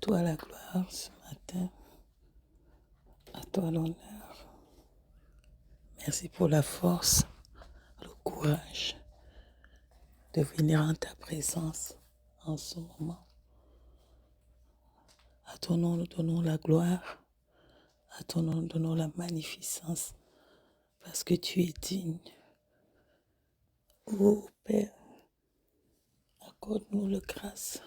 toi la gloire ce matin, à toi l'honneur. Merci pour la force, le courage de venir en ta présence en ce moment. À ton nom, nous donnons la gloire. À ton nom, nous donnons la magnificence parce que tu es digne. Ô Père, accorde-nous la grâce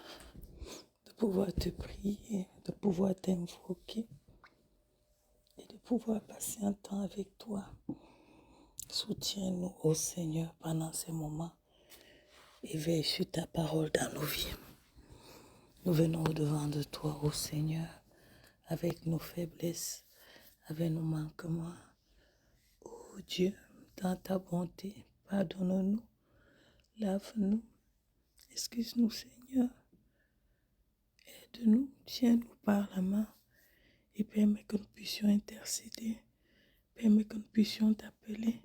de pouvoir te prier, de pouvoir t'invoquer et de pouvoir passer un temps avec toi. Soutiens-nous, ô Seigneur, pendant ces moments et veille sur ta parole dans nos vies. Nous venons au-devant de toi, ô Seigneur, avec nos faiblesses, avec nos manquements. Ô Dieu, dans ta bonté, pardonne-nous, lave-nous, excuse-nous, Seigneur. Aide-nous, tiens-nous par la main et permets que nous puissions intercéder, permets que nous puissions t'appeler,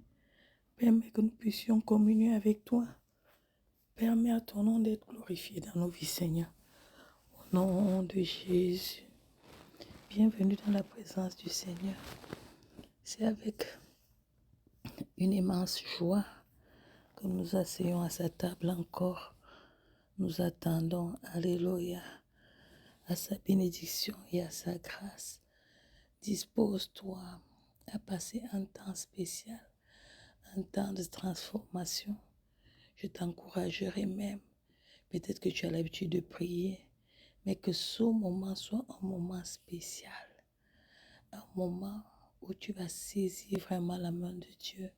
permets que nous puissions communier avec toi. Permets à ton nom d'être glorifié dans nos vies, Seigneur. Au nom de Jésus, bienvenue dans la présence du Seigneur. C'est avec une immense joie que nous asseyons à sa table encore. Nous attendons, alléluia, à sa bénédiction et à sa grâce. Dispose-toi à passer un temps spécial, un temps de transformation. Je t'encouragerai même, peut-être que tu as l'habitude de prier, mais que ce moment soit un moment spécial, un moment où tu vas saisir vraiment la main de Dieu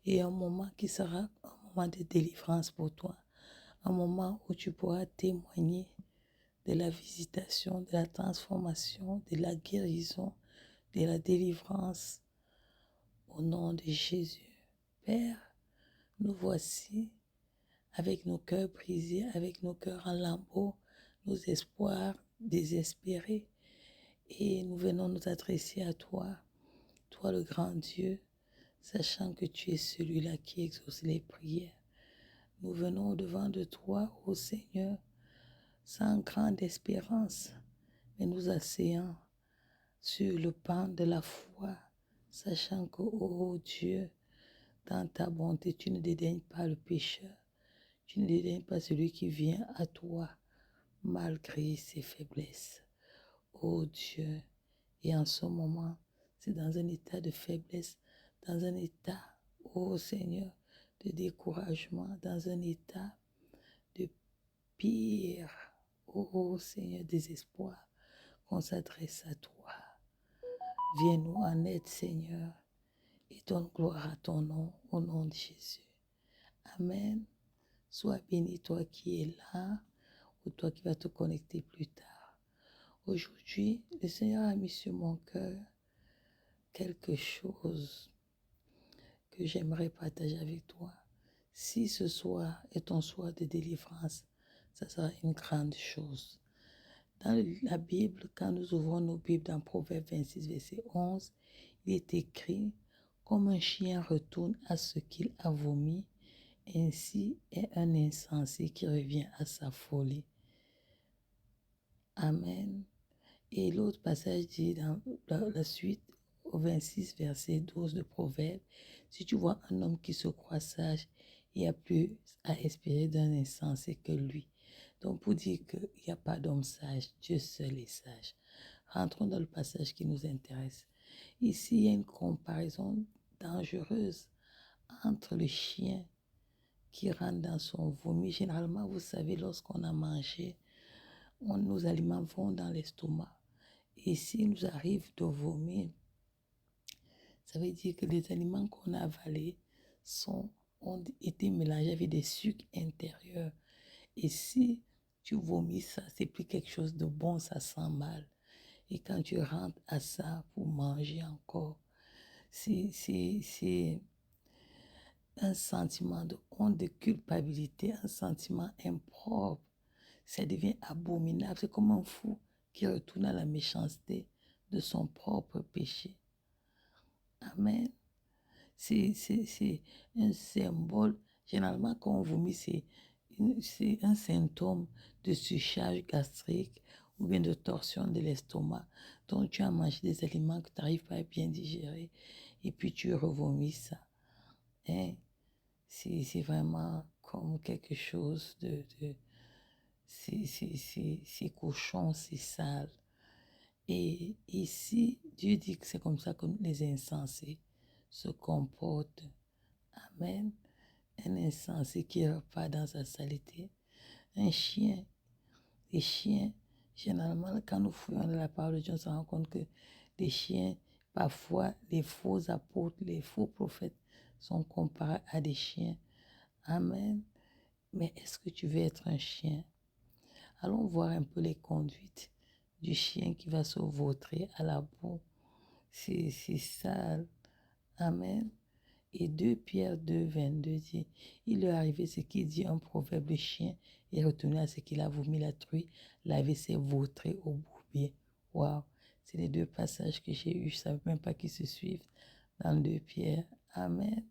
et un moment qui sera un moment de délivrance pour toi, un moment où tu pourras témoigner de la visitation, de la transformation, de la guérison, de la délivrance au nom de Jésus. Père, nous voici avec nos cœurs brisés, avec nos cœurs en lambeaux, nos espoirs désespérés, et nous venons nous adresser à toi, toi le grand Dieu, sachant que tu es celui-là qui exauce les prières. Nous venons au-devant de toi, ô Seigneur, sans grande espérance, mais nous asseyons sur le pan de la foi, sachant que, ô Dieu, dans ta bonté, tu ne dédaignes pas le pécheur, tu ne dédaignes pas celui qui vient à toi, malgré ses faiblesses. Ô Dieu, et en ce moment, c'est dans un état de faiblesse, dans un état, ô Seigneur, de découragement, dans un état de pire, ô Seigneur, désespoir, qu'on s'adresse à toi. Viens-nous en aide, Seigneur, et donne gloire à ton nom, au nom de Jésus. Amen. Sois béni, toi qui es là, ou toi qui vas te connecter plus tard. Aujourd'hui, le Seigneur a mis sur mon cœur quelque chose que j'aimerais partager avec toi. Si ce soir est ton soir de délivrance, ça sera une grande chose. Dans la Bible, quand nous ouvrons nos Bibles dans Proverbe 26, verset 11, il est écrit « Comme un chien retourne à ce qu'il a vomi, ainsi est un insensé qui revient à sa folie. » Amen. Et l'autre passage dit dans la suite, au 26, verset 12 de Proverbe, « Si tu vois un homme qui se croit sage, il y a plus à espérer d'un insensé que lui. » Donc pour dire qu'il n'y a pas d'homme sage, Dieu seul est sage. Rentrons dans le passage qui nous intéresse. Ici, il y a une comparaison dangereuse entre le chien qui rentre dans son vomi. Généralement, vous savez, lorsqu'on a mangé, nos aliments vont dans l'estomac. Et s'il nous arrive de vomir, ça veut dire que les aliments qu'on a avalés ont été mélangés avec des sucres intérieurs. Et si tu vomis ça, c'est plus quelque chose de bon, ça sent mal. Et quand tu rentres à ça pour manger encore, c'est un sentiment de honte, de culpabilité, un sentiment impropre. Ça devient abominable. C'est comme un fou qui retourne à la méchanceté de son propre péché. Amen. C'est un symbole. Généralement, quand on vomit, c'est un symptôme de surcharge gastrique ou bien de torsion de l'estomac. Donc, tu as mangé des aliments que tu n'arrives pas à bien digérer et puis tu revomis ça. Hein? C'est vraiment comme quelque chose c'est cochon, c'est sale. Et ici, Dieu dit que c'est comme ça que les insensés se comportent. Amen. Un insensé qui repart dans sa saleté. Un chien. Les chiens, généralement, quand nous fouillons dans la parole de Dieu, on se rend compte que les chiens, parfois, les faux apôtres, les faux prophètes sont comparés à des chiens. Amen. Mais est-ce que tu veux être un chien? Allons voir un peu les conduites du chien qui va se vautrer à la boue. C'est sale. Amen. Et 2 Pierre 2, 22 dit, il est arrivé ce qu'il dit un proverbe, le chien est retourné à ce qu'il a vomi, la truie laver ses vautrés au bourbier. Waouh, c'est les 2 passages que j'ai eus, je ne savais même pas qu'ils se suivent dans 2 Pierre. Amen.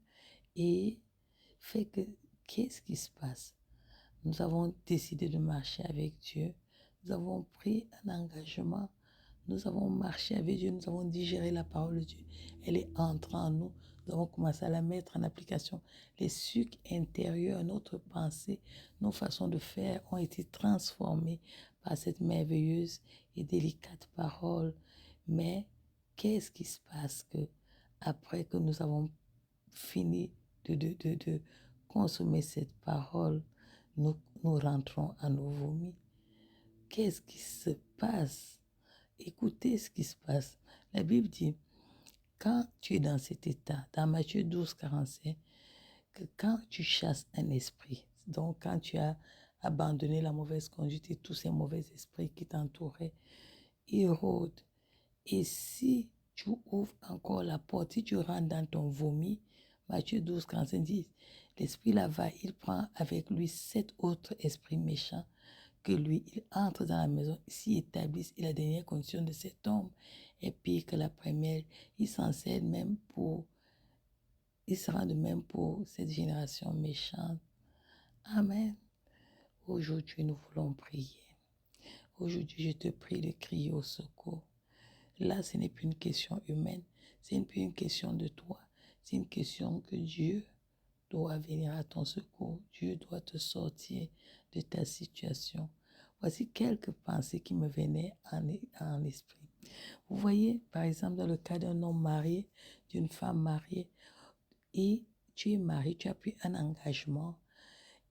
Et fait que, qu'est-ce qui se passe? Nous avons décidé de marcher avec Dieu. Nous avons pris un engagement. Nous avons marché avec Dieu. Nous avons digéré la parole de Dieu. Elle est entrée en nous. Nous avons commencé à la mettre en application. Les sucs intérieurs, notre pensée, nos façons de faire ont été transformés par cette merveilleuse et délicate parole. Mais qu'est-ce qui se passe que après que nous avons fini de consommer cette parole, nous rentrons à nos vomis? Qu'est-ce qui se passe? Écoutez ce qui se passe. La Bible dit, quand tu es dans cet état, dans Matthieu 12, 45, que quand tu chasses un esprit, donc quand tu as abandonné la mauvaise conduite et tous ces mauvais esprits qui t'entouraient, ils rôdent. Et si tu ouvres encore la porte, si tu rentres dans ton vomi, Matthieu 12, 45 dit, l'esprit là-bas, il prend avec lui 7 autres esprits méchants que lui, il entre dans la maison, s'y établissent, et la dernière condition de cet homme est pire que la première. Il s'en sert même pour, il sera de même pour cette génération méchante. Amen. Aujourd'hui, nous voulons prier. Aujourd'hui, je te prie de crier au secours. Là, ce n'est plus une question humaine, c'est plus une question de toi. C'est une question que Dieu doit venir à ton secours. Dieu doit te sortir de ta situation. Voici quelques pensées qui me venaient en esprit. Vous voyez, par exemple, dans le cas d'un homme marié, d'une femme mariée, et tu es marié, tu as pris un engagement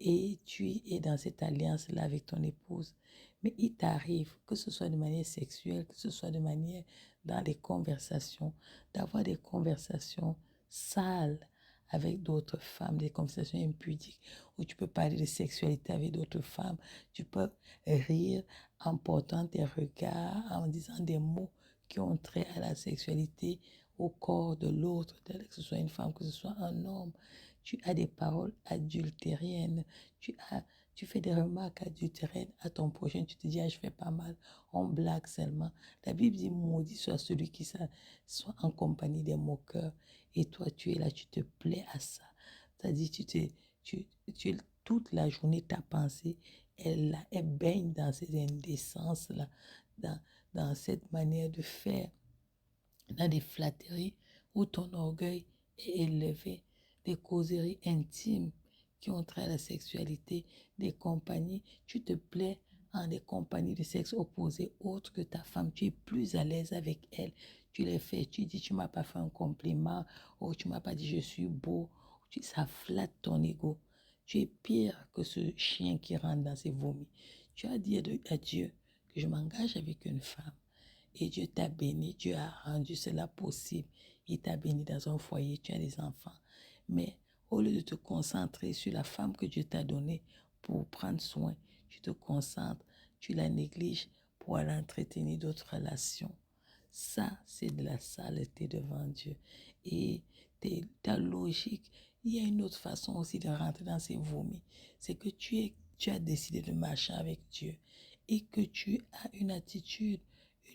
et tu es dans cette alliance-là avec ton épouse. Mais il t'arrive, que ce soit de manière sexuelle, que ce soit de manière dans les conversations, d'avoir des conversations sales avec d'autres femmes, des conversations impudiques, où tu peux parler de sexualité avec d'autres femmes, tu peux rire en portant tes regards, en disant des mots qui ont trait à la sexualité, au corps de l'autre, que ce soit une femme, que ce soit un homme. Tu as des paroles adultériennes, tu fais des remarques adultériennes à ton prochain, tu te dis, ah, je fais pas mal, on blague seulement. La Bible dit, maudit soit celui qui soit en compagnie des moqueurs. Et toi, tu es là, tu te plais à ça. C'est-à-dire, toute la journée, ta pensée, elle baigne dans ces indécences-là, dans cette manière de faire, dans des flatteries où ton orgueil est élevé, des causeries intimes qui ont trait à la sexualité, des compagnies. Tu te plais en des compagnies de sexe opposé, autres que ta femme. Tu es plus à l'aise avec elle. Tu les fais, tu dis, tu m'as pas fait un compliment, ou tu m'as pas dit, je suis beau. Ça flatte ton ego. Tu es pire que ce chien qui rentre dans ses vomis. Tu as dit à Dieu que je m'engage avec une femme. Et Dieu t'a béni, Dieu a rendu cela possible. Il t'a béni dans un foyer, tu as des enfants. Mais au lieu de te concentrer sur la femme que Dieu t'a donnée pour prendre soin, tu te concentres, tu la négliges pour aller entretenir d'autres relations. Ça, c'est de la saleté devant Dieu. Et ta logique, il y a une autre façon aussi de rentrer dans ces vomis. C'est que tu as décidé de marcher avec Dieu et que tu as une attitude,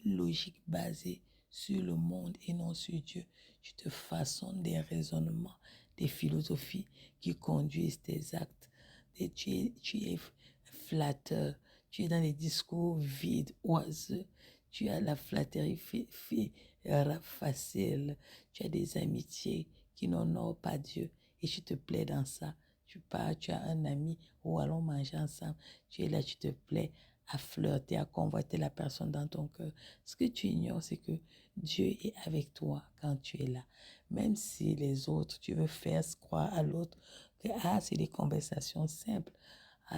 une logique basée sur le monde et non sur Dieu. Tu te façonnes des raisonnements, des philosophies qui conduisent tes actes. Et tu es flatteur, Tu es dans les discours vides, oiseux. Tu as la flatterie facile. Tu as des amitiés qui n'honorent pas Dieu. Et tu te plais dans ça. Tu pars, tu as un ami, ou allons manger ensemble. Tu es là, tu te plais à flirter, à convoiter la personne dans ton cœur. Ce que tu ignores, c'est que Dieu est avec toi quand tu es là. Même si les autres, tu veux faire croire à l'autre que c'est des conversations simples.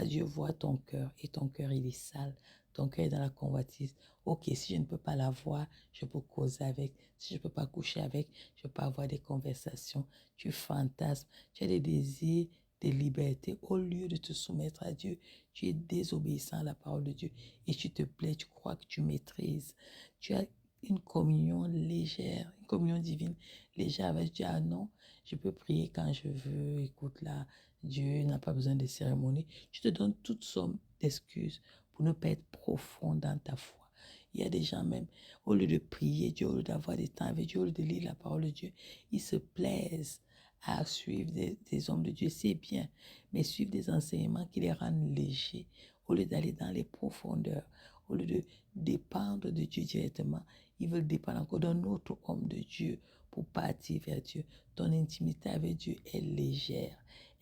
Dieu voit ton cœur et ton cœur, il est sale. Ton cœur est dans la convoitise. Ok, si je ne peux pas la voir, je peux causer avec. Si je ne peux pas coucher avec, je peux avoir des conversations. Tu fantasmes, tu as des désirs de liberté. Au lieu de te soumettre à Dieu, tu es désobéissant à la parole de Dieu et tu te plais, tu crois que tu maîtrises. Tu as une communion légère, une communion divine légère avec Dieu. Ah non, je peux prier quand je veux. Écoute là, Dieu n'a pas besoin de cérémonie. Tu te donnes toutes sortes d'excuses pour ne pas être profond dans ta foi. Il y a des gens même, au lieu de prier Dieu, au lieu d'avoir des temps avec Dieu, au lieu de lire la parole de Dieu, ils se plaisent à suivre des hommes de Dieu. C'est bien, mais suivre des enseignements qui les rendent légers, au lieu d'aller dans les profondeurs, au lieu de dépendre de Dieu directement, ils veulent dépendre encore d'un autre homme de Dieu pour partir vers Dieu. Ton intimité avec Dieu est légère.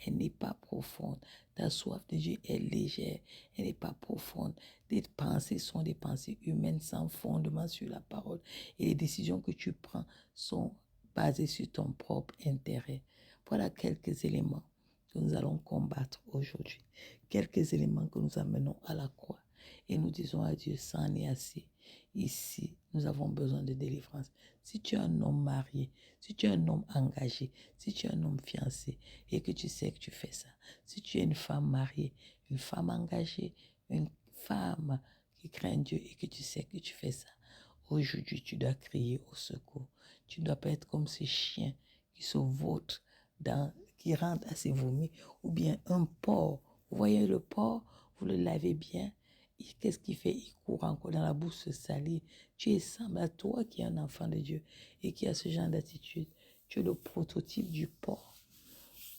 Elle n'est pas profonde. Ta soif de Dieu est légère. Elle n'est pas profonde. Tes pensées sont des pensées humaines sans fondement sur la parole. Et les décisions que tu prends sont basées sur ton propre intérêt. Voilà quelques éléments que nous allons combattre aujourd'hui. Quelques éléments que nous amenons à la croix. Et nous disons à Dieu, ça en est assez. Ici, nous avons besoin de délivrance. Si tu es un homme marié, si tu es un homme engagé, si tu es un homme fiancé et que tu sais que tu fais ça, si tu es une femme mariée, une femme engagée, une femme qui craint Dieu et que tu sais que tu fais ça, aujourd'hui, tu dois crier au secours. Tu ne dois pas être comme ces chiens qui se vautrent, qui rentrent à ses vomis, ou bien un porc. Vous voyez le porc, vous le lavez bien. Qu'est-ce qu'il fait? Il court encore dans la bouche se salir. Tu es semblable à toi qui es un enfant de Dieu et qui a ce genre d'attitude. Tu es le prototype du porc.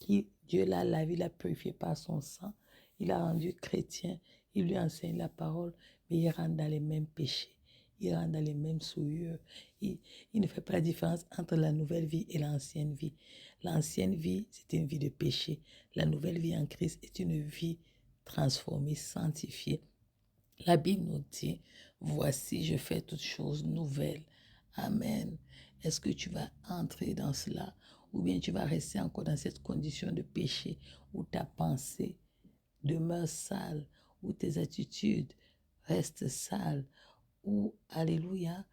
Dieu l'a lavé, l'a purifié par son sang. Il l'a rendu chrétien. Il lui enseigne la parole, mais il rentre dans les mêmes péchés. Il rentre dans les mêmes souillures. Il ne fait pas la différence entre la nouvelle vie et l'ancienne vie. L'ancienne vie, c'est une vie de péché. La nouvelle vie en Christ est une vie transformée, sanctifiée. La Bible nous dit, voici, je fais toutes choses nouvelles. Amen. Est-ce que tu vas entrer dans cela ou bien tu vas rester encore dans cette condition de péché où ta pensée demeure sale, où tes attitudes restent sales, où, alléluia,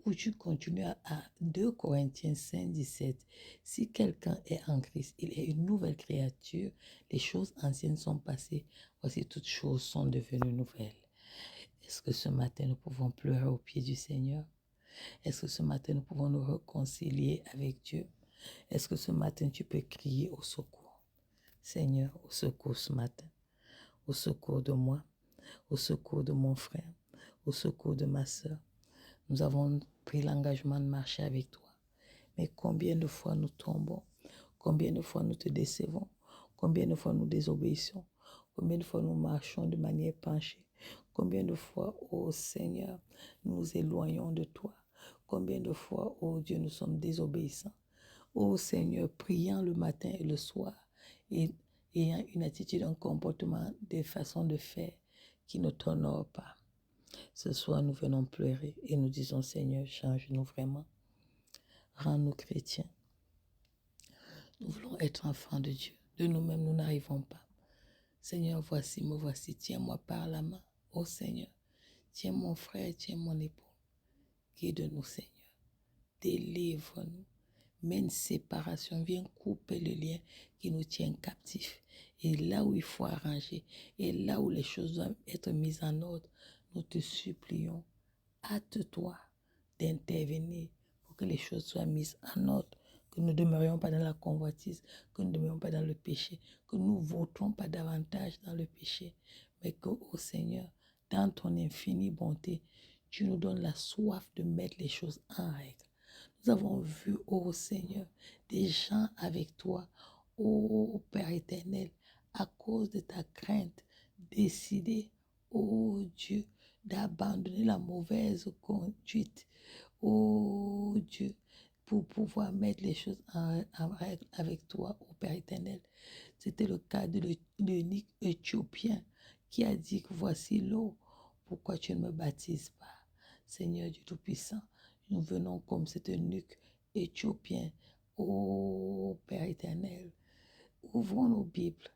où tu continues à 2 Corinthiens 5, 17. Si quelqu'un est en Christ, il est une nouvelle créature, les choses anciennes sont passées, voici toutes choses sont devenues nouvelles. Est-ce que ce matin, nous pouvons pleurer au pied du Seigneur? Est-ce que ce matin, nous pouvons nous réconcilier avec Dieu? Est-ce que ce matin, tu peux crier au secours? Seigneur, au secours ce matin. Au secours de moi, au secours de mon frère, au secours de ma sœur. Nous avons pris l'engagement de marcher avec toi. Mais combien de fois nous tombons? Combien de fois nous te décevons? Combien de fois nous désobéissons? Combien de fois nous marchons de manière penchée? Combien de fois, ô Seigneur, nous nous éloignons de toi? Combien de fois, ô Dieu, nous sommes désobéissants? Ô Seigneur, priant le matin et le soir et ayant une attitude, un comportement, des façons de faire qui ne t'honorent pas. Ce soir, nous venons pleurer et nous disons, Seigneur, change-nous vraiment. Rends-nous chrétiens. Nous voulons être enfants de Dieu. De nous-mêmes, nous n'arrivons pas. Seigneur, voici, me voici. Tiens-moi par la main. Ô Seigneur, tiens mon frère, tiens mon époux. Guide-nous, Seigneur. Délivre-nous. Mets une séparation. Viens couper le lien qui nous tient captifs. Et là où il faut arranger, et là où les choses doivent être mises en ordre, nous te supplions, hâte-toi d'intervenir pour que les choses soient mises en ordre, que nous ne demeurions pas dans la convoitise, que nous ne demeurions pas dans le péché, que nous ne vautrons pas davantage dans le péché, mais que, ô Seigneur, dans ton infinie bonté, tu nous donnes la soif de mettre les choses en règle. Nous avons vu, ô Seigneur, des gens avec toi, ô Père éternel, à cause de ta crainte, décider, ô Dieu, d'abandonner la mauvaise conduite. Oh Dieu, pour pouvoir mettre les choses en règle avec toi, ô Père éternel. C'était le cas de l'eunuque éthiopien qui a dit que voici l'eau, pourquoi tu ne me baptises pas? Seigneur Dieu Tout-Puissant, nous venons comme cet eunuque éthiopien. Ô Père éternel, ouvrons nos Bibles.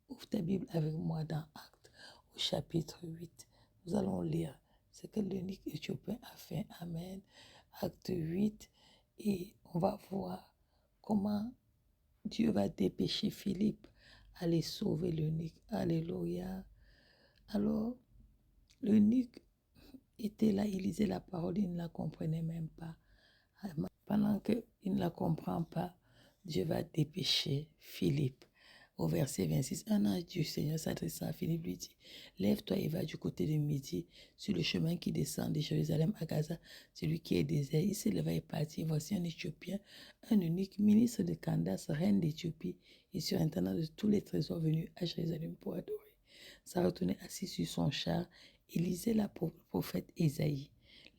Ouvre ta Bible avec moi dans Actes, au chapitre 8. Nous allons lire ce que l'eunuque éthiopien a fait. Amen. Acte 8. Et on va voir comment Dieu va dépêcher Philippe à aller sauver l'eunuque. Alléluia. Alors, l'eunuque était là, il lisait la parole, il ne la comprenait même pas. Pendant qu'il ne la comprend pas, Dieu va dépêcher Philippe. Au verset 26, un ange du Seigneur s'adressant à Philippe lui dit, lève-toi et va du côté de midi, sur le chemin qui descend de Jérusalem à Gaza, celui qui est désert. Il se leva et partit. Voici un Éthiopien, un unique ministre de Candace, reine d'Éthiopie, et surintendant de tous les trésors venus à Jérusalem pour adorer. Ça retournait assis sur son char et lisait le prophète Ésaïe.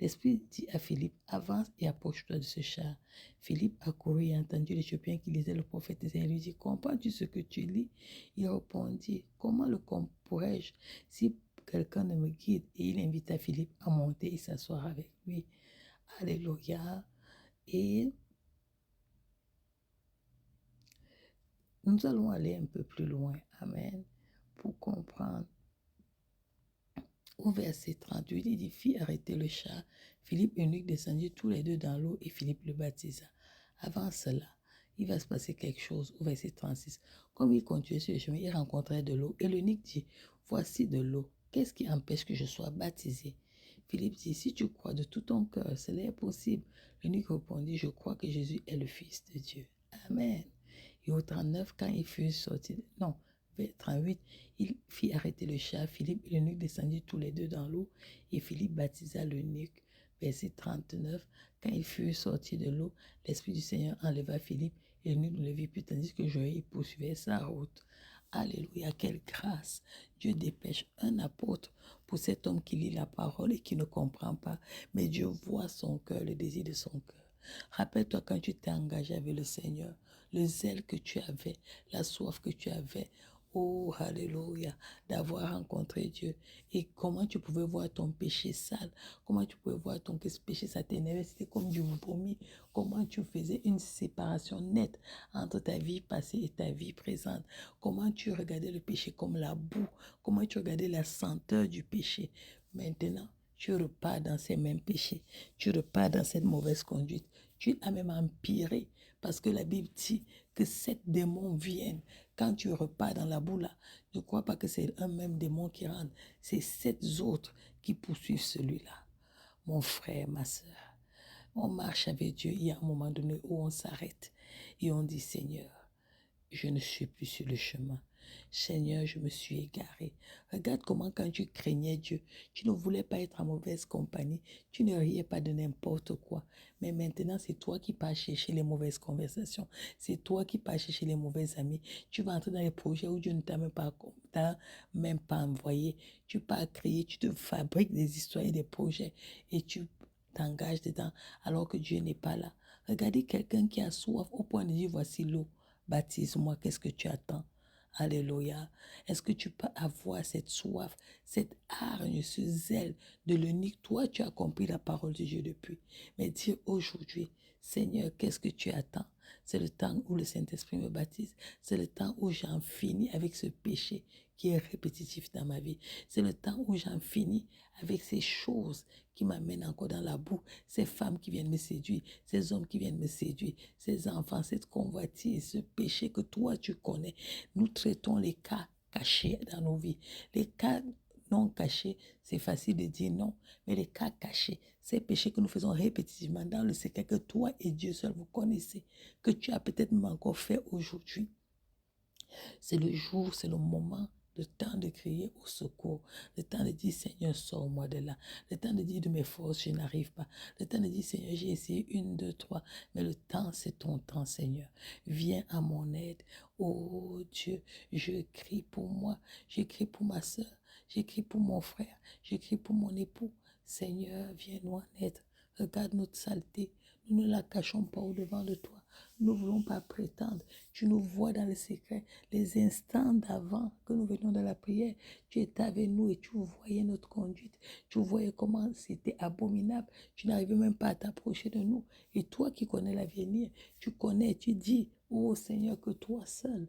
L'Esprit dit à Philippe, avance et approche-toi de ce char. Philippe accourut et entendit l'Éthiopien qui lisait le prophète Ésaïe. Il lui dit, comprends-tu ce que tu lis? Il répondit, comment le pourrais-je si quelqu'un ne me guide? Et il invita Philippe à monter et s'asseoir avec lui. Alléluia. Et nous allons aller un peu plus loin. Amen. Pour comprendre. Au verset 38, il dit, fit arrêter le char. Philippe eunuque descendit tous les deux dans l'eau et Philippe le baptisa. Avant cela, il va se passer quelque chose au verset 36. Comme il continuait sur le chemin, il rencontrait de l'eau et l'eunuque dit, voici de l'eau. Qu'est-ce qui empêche que je sois baptisé? Philippe dit, si tu crois de tout ton cœur, cela est possible. L'eunuque répondit, je crois que Jésus est le Fils de Dieu. Amen. Et au 39, quand il fut sorti, non, vers 38, il fit arrêter le char. Philippe et l'eunuque descendirent tous les deux dans l'eau et Philippe baptisa l'eunuque. Verset 39, quand il fut sorti de l'eau, l'Esprit du Seigneur enleva Philippe et l'eunuque ne le vit plus, tandis que Joël poursuivait sa route. Alléluia, quelle grâce! Dieu dépêche un apôtre pour cet homme qui lit la parole et qui ne comprend pas, mais Dieu voit son cœur, le désir de son cœur. Rappelle-toi quand tu t'es engagé avec le Seigneur, le zèle que tu avais, la soif que tu avais. Oh, alléluia, d'avoir rencontré Dieu. Et comment tu pouvais voir ton péché sale, comment tu pouvais voir ton péché, ça t'énervait, c'était comme du vomi. Comment tu faisais une séparation nette entre ta vie passée et ta vie présente. Comment tu regardais le péché comme la boue, comment tu regardais la senteur du péché. Maintenant, tu repars dans ces mêmes péchés, tu repars dans cette mauvaise conduite. Tu as même empiré parce que la Bible dit que 7 démons viennent. Quand tu repars dans la boue là, ne crois pas que c'est un même démon qui rentre. C'est 7 autres qui poursuivent celui-là. Mon frère, ma soeur, on marche avec Dieu. Il y a un moment donné où on s'arrête et on dit, Seigneur, je ne suis plus sur le chemin. Seigneur, je me suis égaré. Regarde comment quand tu craignais Dieu, tu ne voulais pas être en mauvaise compagnie, tu ne riais pas de n'importe quoi. Mais maintenant, c'est toi qui pars chercher les mauvaises conversations. C'est toi qui pars chercher les mauvais amis. Tu vas entrer dans les projets où Dieu ne t'a même pas envoyé. Tu pars crier, tu te fabriques des histoires et des projets et tu t'engages dedans alors que Dieu n'est pas là. Regardez quelqu'un qui a soif au point de dire, voici l'eau. Baptise-moi, qu'est-ce que tu attends? Alléluia. Est-ce que tu peux avoir cette soif, cette hargne, ce zèle de l'eunuque? Toi, tu as compris la parole de Dieu depuis. Mais dire aujourd'hui, Seigneur, qu'est-ce que tu attends? C'est le temps où le Saint-Esprit me baptise. C'est le temps où j'en finis avec ce péché qui est répétitif dans ma vie. C'est le temps où j'en finis avec ces choses qui m'amènent encore dans la boue, ces femmes qui viennent me séduire, ces hommes qui viennent me séduire, ces enfants, cette convoitise, ce péché que toi tu connais. Nous traitons les cas cachés dans nos vies. Les cas non cachés, c'est facile de dire non, mais les cas cachés, ces péchés que nous faisons répétitivement dans le secret que toi et Dieu seul vous connaissez, que tu as peut-être même encore fait aujourd'hui. C'est le jour, c'est le moment, le temps de crier au secours, le temps de dire Seigneur, sors-moi de là, le temps de dire de mes forces, je n'arrive pas, le temps de dire Seigneur, j'ai essayé 1, 2, 3, mais le temps, c'est ton temps, Seigneur. Viens à mon aide. Oh Dieu, je crie pour moi, je crie pour ma soeur, j'écris pour mon frère, j'écris pour mon époux. Seigneur, viens-nous en aide. Regarde notre saleté. Nous ne la cachons pas au-devant de toi. Nous ne voulons pas prétendre. Tu nous vois dans le secret. Les instants d'avant que nous venions de la prière, tu étais avec nous et tu voyais notre conduite. Tu voyais comment c'était abominable. Tu n'arrivais même pas à t'approcher de nous. Et toi qui connais l'avenir, tu connais, tu dis, oh Seigneur, que toi seul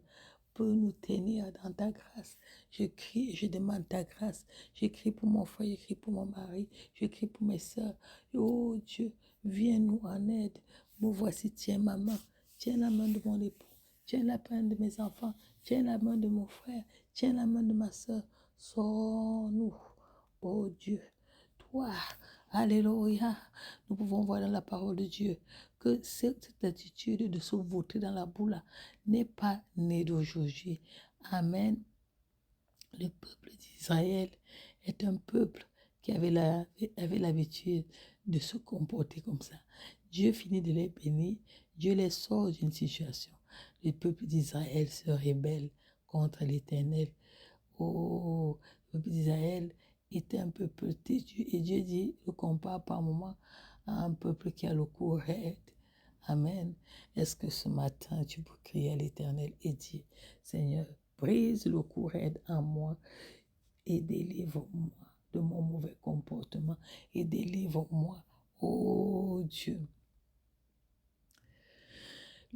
peux nous tenir dans ta grâce. Je crie et je demande ta grâce. J'écris pour mon frère, j'écris pour mon mari, j'écris pour mes soeurs. Oh Dieu, viens nous en aide. Me voici, tiens ma main, tiens la main de mon époux, tiens la main de mes enfants, tiens la main de mon frère, tiens la main de ma soeur. Sors-nous, oh Dieu, toi. Alléluia. Nous pouvons voir dans la parole de Dieu que cette attitude de se vautrer dans la boue n'est pas née d'aujourd'hui. Amen. Le peuple d'Israël est un peuple qui avait l'habitude de se comporter comme ça. Dieu finit de les bénir, Dieu les sort d'une situation. Le peuple d'Israël se rébelle contre l'Éternel. Oh, le peuple d'Israël était un peuple têtu et Dieu dit, le compare par moment à un peuple qui a le cou raide. Amen. Est-ce que ce matin, tu peux crier à l'Éternel et dire, Seigneur, brise le cou raide en moi et délivre-moi de mon mauvais comportement et délivre-moi, oh Dieu.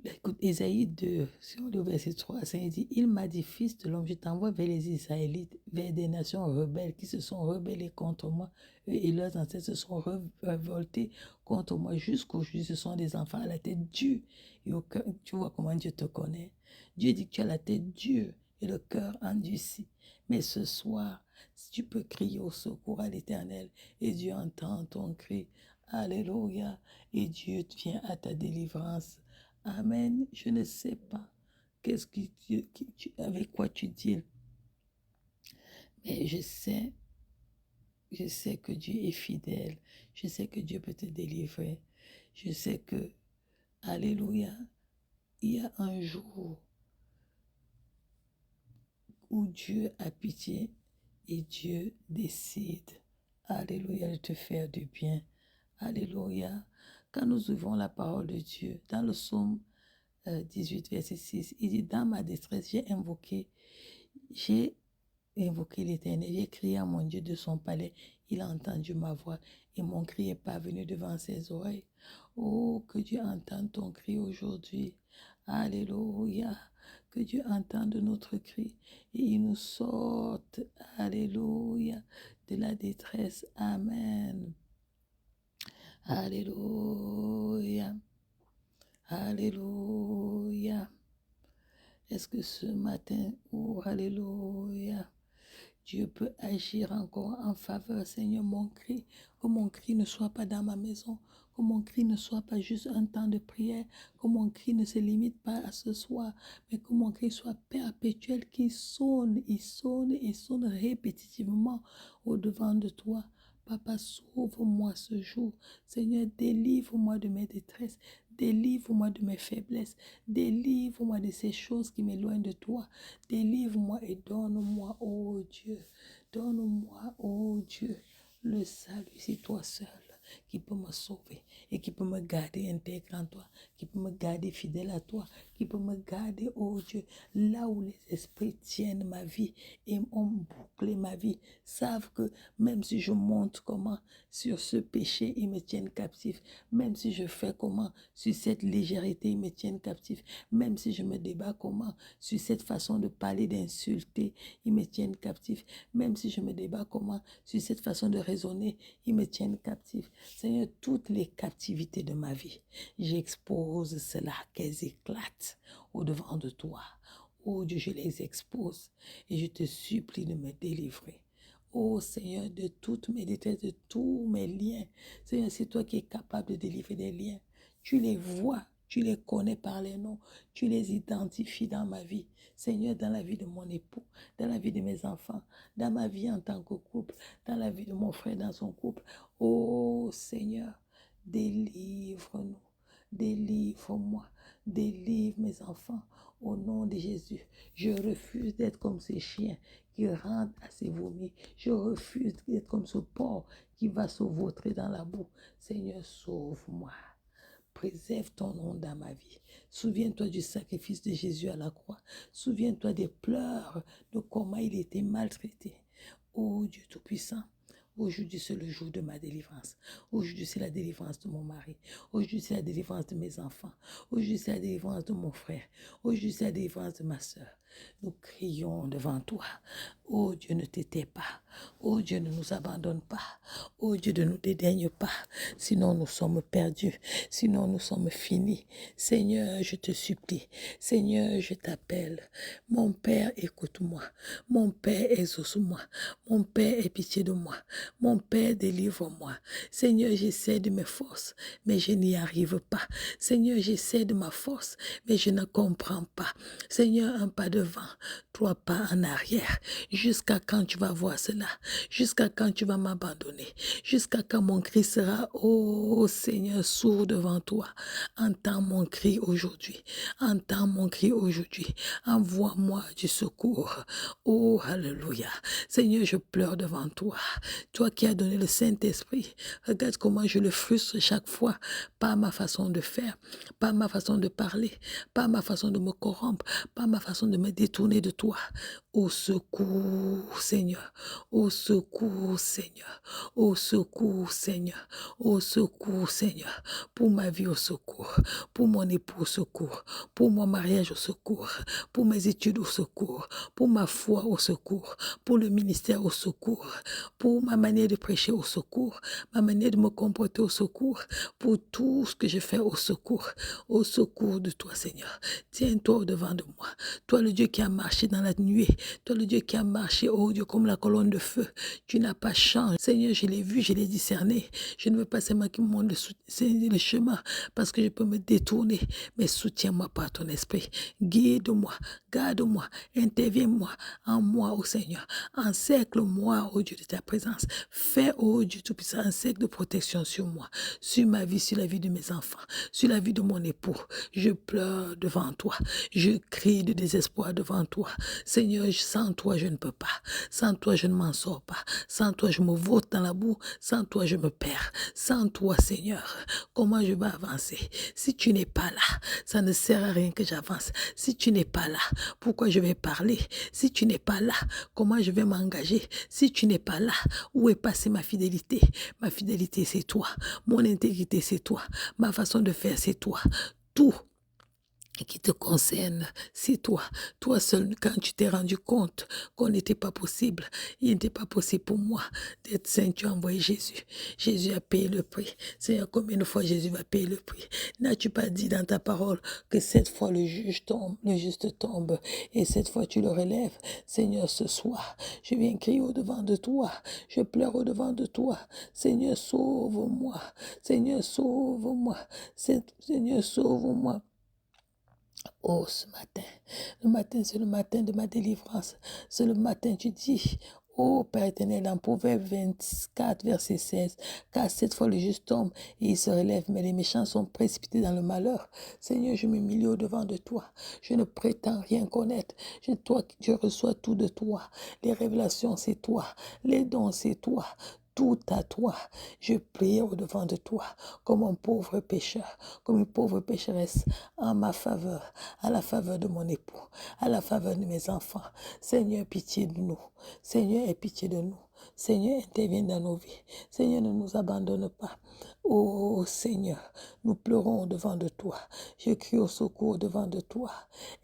Écoute, Ésaïe 2, sur le verset 3, ça dit, il m'a dit, fils de l'homme, je t'envoie vers les Israélites, vers des nations rebelles qui se sont rebellées contre moi, eux et leurs ancêtres se sont révoltés contre moi jusqu'aujourd'hui. Ce sont des enfants à la tête dure et au cœur. Tu vois comment Dieu te connaît. Dieu dit que tu as la tête dure et le cœur endurci. Mais ce soir, si tu peux crier au secours à l'Éternel et Dieu entend ton cri, alléluia, et Dieu vient à ta délivrance. Amen. Je ne sais pas avec quoi tu deals, mais je sais que Dieu est fidèle. Je sais que Dieu peut te délivrer. Je sais que, alléluia, il y a un jour où Dieu a pitié et Dieu décide, alléluia, de te faire du bien. Alléluia. Quand nous ouvrons la parole de Dieu, dans le psaume 18, verset 6, il dit, dans ma détresse, j'ai invoqué l'Éternel, j'ai crié à mon Dieu de son palais, il a entendu ma voix et mon cri est parvenu devant ses oreilles. Oh, que Dieu entende ton cri aujourd'hui. Alléluia. Que Dieu entende notre cri et il nous sorte, alléluia, de la détresse. Amen. Alléluia. Alléluia. Est-ce que ce matin, oh, alléluia, Dieu peut agir encore en faveur, Seigneur, que mon cri ne soit pas dans ma maison, que mon cri ne soit pas juste un temps de prière, que mon cri ne se limite pas à ce soir, mais que mon cri soit perpétuel, qu'il sonne, il sonne et sonne répétitivement au-devant de toi. Papa, sauve-moi ce jour. Seigneur, délivre-moi de mes détresses, délivre-moi de mes faiblesses, délivre-moi de ces choses qui m'éloignent de toi. Délivre-moi et donne-moi, oh Dieu, donne-moi, oh Dieu, le salut, c'est toi seul qui peut me sauver et qui peut me garder intègre en toi, qui peut me garder fidèle à toi, qui peut me garder, oh Dieu, là où les esprits tiennent ma vie et ont bouclé ma vie, savent que même si je monte comment sur ce péché, ils me tiennent captif, même si je fais comment sur cette légèreté, ils me tiennent captif, même si je me débat comment sur cette façon de parler, d'insulter, ils me tiennent captif, même si je me débat comment sur cette façon de raisonner, ils me tiennent captif. Seigneur, toutes les captivités de ma vie, j'expose cela, qu'elles éclatent au-devant de toi. Oh Dieu, je les expose et je te supplie de me délivrer. Oh Seigneur, de toutes mes détresses, de tous mes liens. Seigneur, c'est toi qui es capable de délivrer des liens. Tu les vois, tu les connais par les noms, tu les identifies dans ma vie. Seigneur, dans la vie de mon époux, dans la vie de mes enfants, dans ma vie en tant que couple, dans la vie de mon frère dans son couple. Oh Seigneur, délivre-nous, délivre-moi, délivre mes enfants. Au nom de Jésus, je refuse d'être comme ces chiens qui rentrent à ses vomis. Je refuse d'être comme ce porc qui va se vautrer dans la boue. Seigneur, sauve-moi. Préserve ton nom dans ma vie. Souviens-toi du sacrifice de Jésus à la croix. Souviens-toi des pleurs, de comment il était maltraité. Oh Dieu Tout-Puissant, aujourd'hui c'est le jour de ma délivrance. Aujourd'hui c'est la délivrance de mon mari. Aujourd'hui c'est la délivrance de mes enfants. Aujourd'hui c'est la délivrance de mon frère. Aujourd'hui c'est la délivrance de ma soeur. Nous crions devant toi. Oh Dieu, ne t'étais pas. Oh Dieu, ne nous abandonne pas. Oh Dieu, ne nous dédaigne pas. Sinon nous sommes perdus. Sinon nous sommes finis. Seigneur, je te supplie. Seigneur, je t'appelle. Mon Père, écoute-moi. Mon Père, exauce-moi. Mon Père, aie pitié de moi. Mon Père, délivre-moi. Seigneur, j'essaie de mes forces, mais je n'y arrive pas. Seigneur, j'essaie de ma force, mais je ne comprends pas. Seigneur, un pas devant, 3 pas en arrière. Jusqu'à quand tu vas voir cela? Jusqu'à quand tu vas m'abandonner? Jusqu'à quand mon cri sera, oh Seigneur, sourd devant toi? Entends mon cri aujourd'hui. Entends mon cri aujourd'hui. Envoie-moi du secours. Oh, alléluia. Seigneur, je pleure devant toi. Toi qui as donné le Saint-Esprit, regarde comment je le frustre chaque fois par ma façon de faire, par ma façon de parler, par ma façon de me corrompre, par ma façon de me détourner de toi. Au secours, Seigneur. Au secours, Seigneur. Au secours, Seigneur. Au secours, Seigneur. Pour ma vie, au secours. Pour mon époux, au secours. Pour mon mariage, au secours. Pour mes études, au secours. Pour ma foi, au secours. Pour le ministère, au secours. Pour ma manière de prêcher, au secours. Ma manière de me comporter, au secours. Pour tout ce que je fais, au secours. Au secours de toi, Seigneur. Tiens-toi au devant de moi. Toi, le Dieu qui a marché dans la nuée. Toi, le Dieu qui a marché, oh Dieu, comme la colonne de feu. Tu n'as pas changé. Seigneur, je l'ai vu, je l'ai discerné. Je ne veux pas seulement qu'il me montre le chemin parce que je peux me détourner. Mais soutiens-moi par ton esprit. Guide-moi, garde-moi, interviens-moi en moi, oh Seigneur. Encercle-moi, oh Dieu, de ta présence. Fais, oh Dieu Tout-Puissant, un cercle de protection sur moi, sur ma vie, sur la vie de mes enfants, sur la vie de mon époux. Je pleure devant toi. Je crie de désespoir devant toi. Seigneur, sans toi, je ne peux pas. Sans toi, je ne m'en sors pas. Sans toi, je me vote dans la boue. Sans toi, je me perds. Sans toi, Seigneur, comment je vais avancer? Si tu n'es pas là, ça ne sert à rien que j'avance. Si tu n'es pas là, pourquoi je vais parler? Si tu n'es pas là, comment je vais m'engager? Si tu n'es pas là, où est passée ma fidélité? Ma fidélité, c'est toi. Mon intégrité, c'est toi. Ma façon de faire, c'est toi. Tout qui te concerne, c'est toi. Toi seul, quand tu t'es rendu compte qu'on n'était pas possible, il n'était pas possible pour moi d'être saint, tu as envoyé Jésus. Jésus a payé le prix. Seigneur, combien de fois Jésus va payer le prix? N'as-tu pas dit dans ta parole que 7 fois le juste tombe, et 7 fois tu le relèves? Seigneur, ce soir, je viens crier au-devant de toi. Je pleure au-devant de toi. Seigneur, sauve-moi. Seigneur, sauve-moi. Seigneur, sauve-moi. Oh, ce matin, c'est le matin de ma délivrance. C'est le matin, tu dis, oh Père éternel, dans Proverbe 24, verset 16, car 7 fois le juste tombe et il se relève, mais les méchants sont précipités dans le malheur. Seigneur, je m'humilie au-devant de toi. Je ne prétends rien connaître. Je reçois tout de toi. Les révélations, c'est toi. Les dons, c'est toi. Tout à toi. Je prie au-devant de toi comme un pauvre pécheur, comme une pauvre pécheresse en ma faveur, à la faveur de mon époux, à la faveur de mes enfants. Seigneur, pitié de nous. Seigneur, aie pitié de nous. Seigneur, interviens dans nos vies. Seigneur, ne nous abandonne pas. Oh Seigneur, nous pleurons devant de toi. Je crie au secours devant de toi.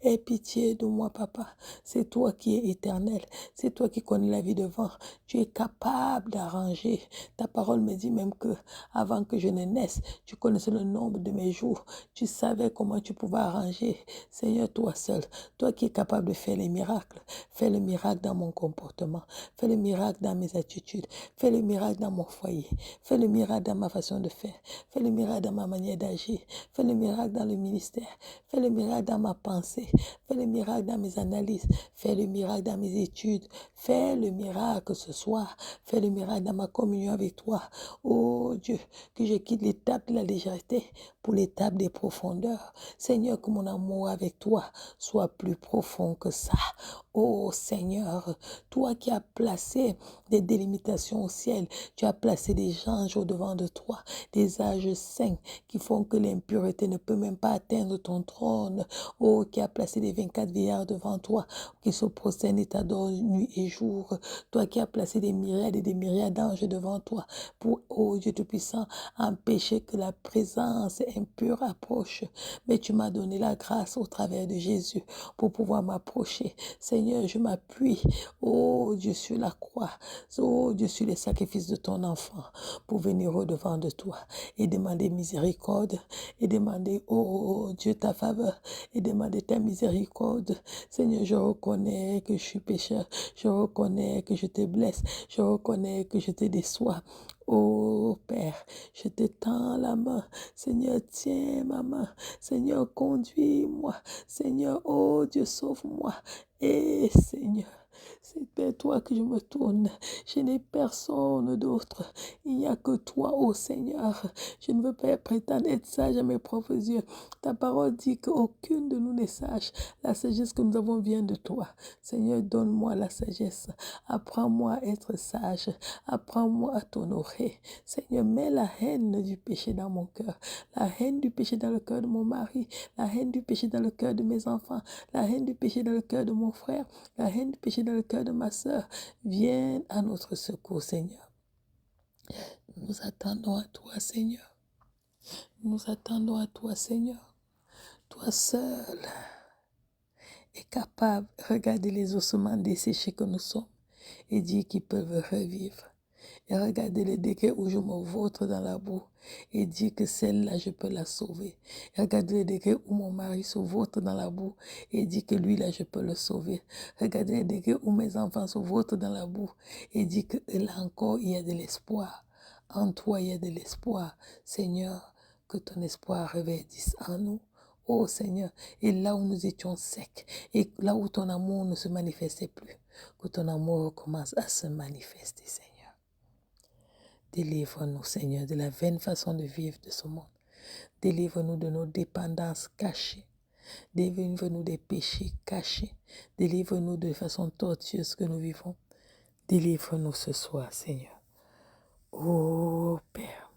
Aie pitié de moi, papa. C'est toi qui es éternel. C'est toi qui connais la vie devant. Tu es capable d'arranger. Ta parole me dit même que avant que je ne naisse, tu connaissais le nombre de mes jours. Tu savais comment tu pouvais arranger. Seigneur, toi seul, toi qui es capable de faire les miracles, fais le miracle dans mon comportement. Fais le miracle dans mes attitudes. Fais le miracle dans mon foyer. Fais le miracle dans ma façon de de faire. Fais le miracle dans ma manière d'agir. Fais le miracle dans le ministère. Fais le miracle dans ma pensée. Fais le miracle dans mes analyses. Fais le miracle dans mes études. Fais le miracle ce soir. Fais le miracle dans ma communion avec toi. Oh Dieu, que je quitte l'étape de la légèreté pour l'étape des profondeurs. Seigneur, que mon amour avec toi soit plus profond que ça. Oh Seigneur, toi qui as placé des délimitations au ciel, tu as placé des anges au-devant de toi, des âges saints qui font que l'impureté ne peut même pas atteindre ton trône. Oh, qui a placé des 24 vieillards devant toi, qui se prosternent et t'adorent nuit et jour. Toi qui as placé des myriades et des myriades d'anges devant toi pour, oh Dieu Tout-Puissant, empêcher que la présence impure approche. Mais tu m'as donné la grâce au travers de Jésus pour pouvoir m'approcher. Seigneur, je m'appuie, oh Dieu, sur la croix, oh Dieu, sur les sacrifices de ton enfant pour venir au-devant de toi et demander miséricorde et demander, oh Dieu, ta faveur et demander ta miséricorde. Seigneur, je reconnais que je suis pécheur, je reconnais que je te blesse, je reconnais que je te déçois. Oh Père, je te tends la main. Seigneur, tiens ma main. Seigneur, conduis-moi. Seigneur, oh Dieu, sauve-moi. Et Seigneur, c'est vers toi que je me tourne. Je n'ai personne d'autre. Il n'y a que toi, ô Seigneur. Je ne veux pas prétendre être sage à mes propres yeux. Ta parole dit qu'aucune de nous n'est sage. La sagesse que nous avons vient de toi. Seigneur, donne-moi la sagesse. Apprends-moi à être sage. Apprends-moi à t'honorer. Seigneur, mets la haine du péché dans mon cœur. La haine du péché dans le cœur de mon mari. La haine du péché dans le cœur de mes enfants. La haine du péché dans le cœur de mon frère. La haine du péché dans le cœur de ma sœur. Viens à notre secours, Seigneur. Nous attendons à toi, Seigneur. Nous attendons à toi, Seigneur. Toi seul est capable de regarder les ossements desséchés que nous sommes et dire qu'ils peuvent revivre. Et regarder les degrés où je me vautre dans la boue et dire que celle-là, je peux la sauver. Et regarder les degrés où mon mari se vautre dans la boue et dire que lui-là, je peux le sauver. Regarder les degrés où mes enfants se vautrent dans la boue et dire que là encore, il y a de l'espoir. En toi, il y a de l'espoir. Seigneur, que ton espoir reverdisse en nous. Oh Seigneur, et là où nous étions secs, et là où ton amour ne se manifestait plus, que ton amour recommence à se manifester, Seigneur. Délivre-nous, Seigneur, de la vaine façon de vivre de ce monde. Délivre-nous de nos dépendances cachées. Délivre-nous des péchés cachés. Délivre-nous de façon tortueuse que nous vivons. Délivre-nous ce soir, Seigneur. Oh Père,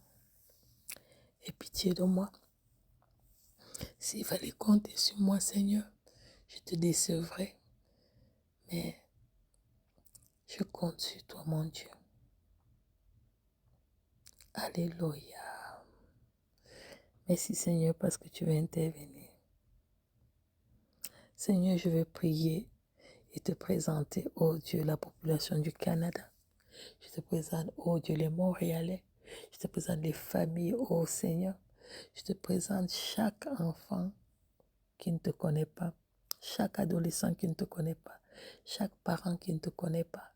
aie pitié de moi. S'il fallait compter sur moi, Seigneur, je te décevrais. Mais je compte sur toi, mon Dieu. Alléluia. Merci, Seigneur, parce que tu vas intervenir. Seigneur, je vais prier et te présenter, oh Dieu, la population du Canada. Je te présente, oh Dieu, les Montréalais. Je te présente les familles, oh Seigneur. Je te présente chaque enfant qui ne te connaît pas, chaque adolescent qui ne te connaît pas, chaque parent qui ne te connaît pas.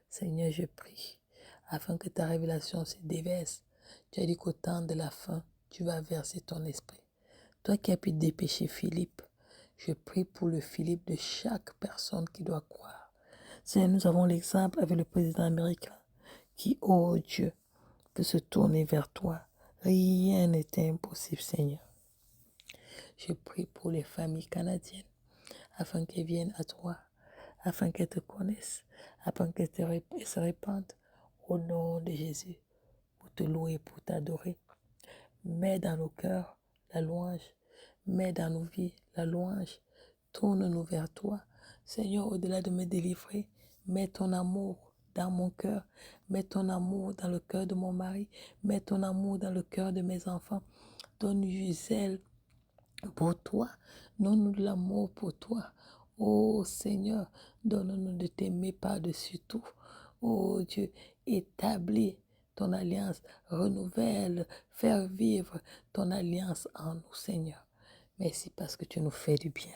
Seigneur, je prie afin que ta révélation se déverse. Tu as dit qu'au temps de la fin, tu vas verser ton esprit. Toi qui as pu dépêcher Philippe, je prie pour le Philippe de chaque personne qui doit croire. Seigneur, nous avons l'exemple avec le président américain qui, oh Dieu, peut se tourner vers toi. Rien n'est impossible, Seigneur. Je prie pour les familles canadiennes afin qu'elles viennent à toi, afin qu'elles te connaissent, afin qu'elles se répandent au nom de Jésus pour te louer, pour t'adorer. Mets dans nos cœurs la louange, mets dans nos vies la louange. Tourne-nous vers toi. Seigneur, au-delà de me délivrer, mets ton amour dans mon cœur. Mets ton amour dans le cœur de mon mari. Mets ton amour dans le cœur de mes enfants. Donne-lui zèle pour toi. Donne-nous de l'amour pour toi. Oh Seigneur, donne-nous de t'aimer par-dessus tout. Oh Dieu, établis ton alliance, renouvelle, faire vivre ton alliance en nous, Seigneur. Merci parce que tu nous fais du bien.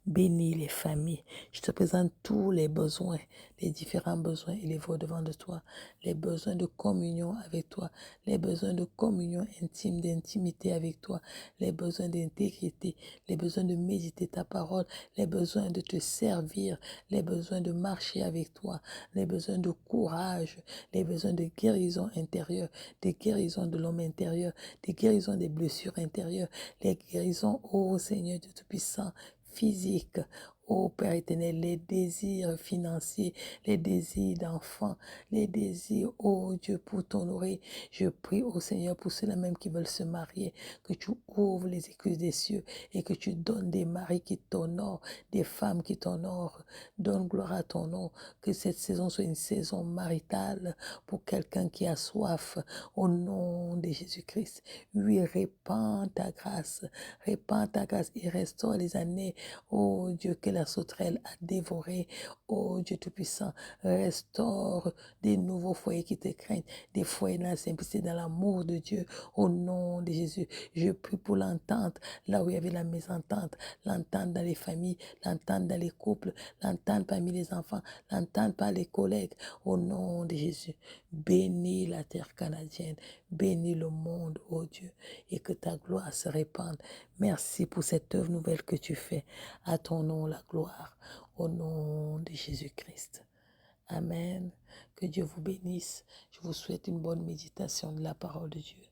Bénis les familles. Je te présente tous les besoins les différents besoins élevés au-devant de toi, les besoins de communion avec toi, les besoins de communion intime, d'intimité avec toi, les besoins d'intégrité, les besoins de méditer ta parole, les besoins de te servir, les besoins de marcher avec toi, les besoins de courage, les besoins de guérison intérieure, des guérisons de l'homme intérieur, des guérisons des blessures intérieures, les guérisons, ô Seigneur Dieu Tout-Puissant, physiques, ô Père éternel, les désirs financiers, les désirs d'enfants, les désirs, ô Dieu, pour t'honorer. Je prie, ô Seigneur, pour ceux-là même qui veulent se marier, que tu ouvres les écluses des cieux et que tu donnes des maris qui t'honorent, des femmes qui t'honorent. Donne gloire à ton nom, que cette saison soit une saison maritale pour quelqu'un qui a soif, au nom de Jésus-Christ. Oui, répands ta grâce et restaure les années, ô Dieu, que la sauterelle a dévoré. Ô Dieu Tout-Puissant, restaure des nouveaux foyers qui te craignent, des foyers dans la simplicité, dans l'amour de Dieu, au nom de Jésus. Je prie pour l'entente, là où il y avait la mésentente, l'entente dans les familles, l'entente dans les couples, l'entente parmi les enfants, l'entente par les collègues, au nom de Jésus. Bénis la terre canadienne, bénis le monde, ô Dieu, et que ta gloire se répande. Merci pour cette œuvre nouvelle que tu fais. À ton nom la gloire, au nom de Jésus-Christ. Amen. Que Dieu vous bénisse. Je vous souhaite une bonne méditation de la parole de Dieu.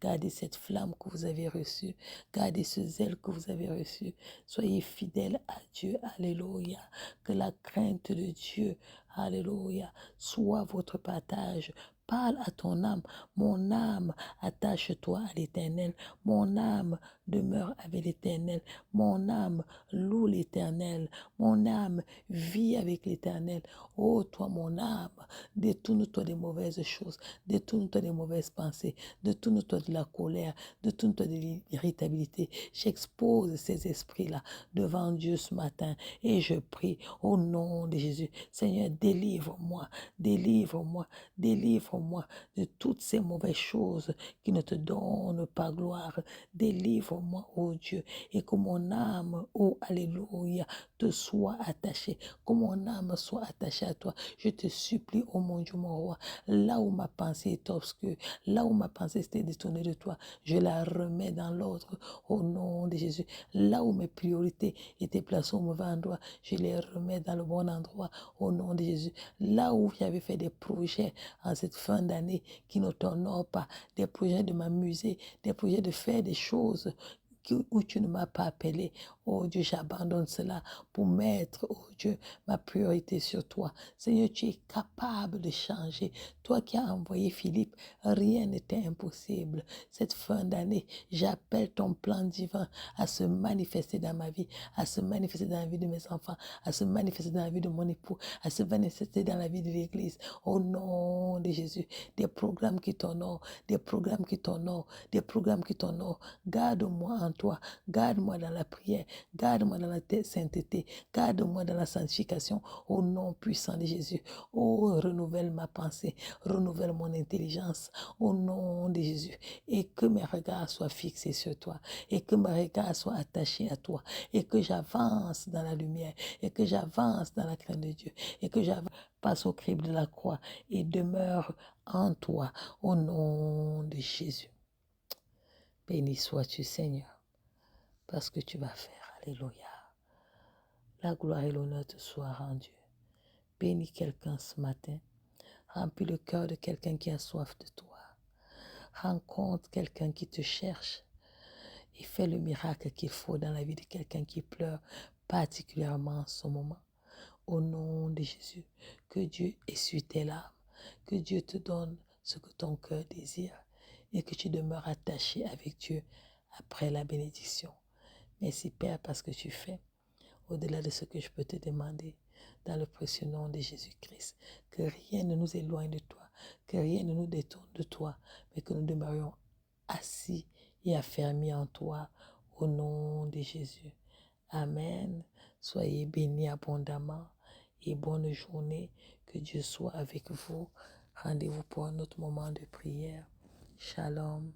Gardez cette flamme que vous avez reçue. Gardez ce zèle que vous avez reçu. Soyez fidèles à Dieu. Alléluia. Que la crainte de Dieu, alléluia, soit votre partage. Parle à ton âme. Mon âme, attache-toi à l'Éternel. Mon âme, demeure avec l'Éternel. Mon âme, loue l'Éternel. Mon âme, vis avec l'Éternel. Oh, toi, mon âme, détourne-toi des mauvaises choses. Détourne-toi des mauvaises pensées. Détourne-toi de la colère. Détourne-toi de l'irritabilité. J'expose ces esprits-là devant Dieu ce matin et je prie au nom de Jésus. Seigneur, délivre-moi, délivre-moi, délivre-moi de toutes ces mauvaises choses qui ne te donnent pas gloire. Délivre-moi, ô Dieu, et que mon âme, ô Alléluia, te soit attachée, que mon âme soit attachée à toi. Je te supplie, ô mon Dieu, mon roi, là où ma pensée est obscure, là où ma pensée s'était détournée de toi, je la remets dans l'ordre au nom de Jésus. Là où mes priorités étaient placées au mauvais endroit, je les remets dans le bon endroit au nom de Jésus. Là où j'avais fait des projets en cette fin d'année qui ne t'honorent pas, des projets de m'amuser, des projets de faire des choses où tu ne m'as pas appelé. Oh Dieu, j'abandonne cela pour mettre, oh Dieu, ma priorité sur toi. Seigneur, tu es capable de changer. Toi qui as envoyé Philippe, rien n'était impossible. Cette fin d'année, j'appelle ton plan divin à se manifester dans ma vie, à se manifester dans la vie de mes enfants, à se manifester dans la vie de mon époux, à se manifester dans la vie de l'Église. Au nom de Jésus, des programmes qui t'honorent, des programmes qui t'honorent, des programmes qui t'honorent. Garde-moi en toi, garde-moi dans la prière, garde-moi dans la sainteté, garde-moi dans la sanctification, au nom puissant de Jésus. Oh, renouvelle ma pensée, renouvelle mon intelligence, au nom de Jésus, et que mes regards soient fixés sur toi, et que mes regards soient attachés à toi, et que j'avance dans la lumière, et que j'avance dans la crainte de Dieu, et que j'avance, passe au crible de la croix, et demeure en toi, au nom de Jésus. Béni sois-tu, Seigneur, parce que tu vas faire. Alléluia. La gloire et l'honneur te soient rendus. Bénis quelqu'un ce matin. Remplis le cœur de quelqu'un qui a soif de toi. Rencontre quelqu'un qui te cherche et fais le miracle qu'il faut dans la vie de quelqu'un qui pleure particulièrement en ce moment. Au nom de Jésus, que Dieu essuie tes larmes, que Dieu te donne ce que ton cœur désire et que tu demeures attaché avec Dieu après la bénédiction. Merci Père parce que tu fais au-delà de ce que je peux te demander, dans le précieux nom de Jésus-Christ. Que rien ne nous éloigne de toi, que rien ne nous détourne de toi, mais que nous demeurions assis et affermis en toi, au nom de Jésus. Amen. Soyez bénis abondamment et bonne journée. Que Dieu soit avec vous. Rendez-vous pour un autre moment de prière. Shalom.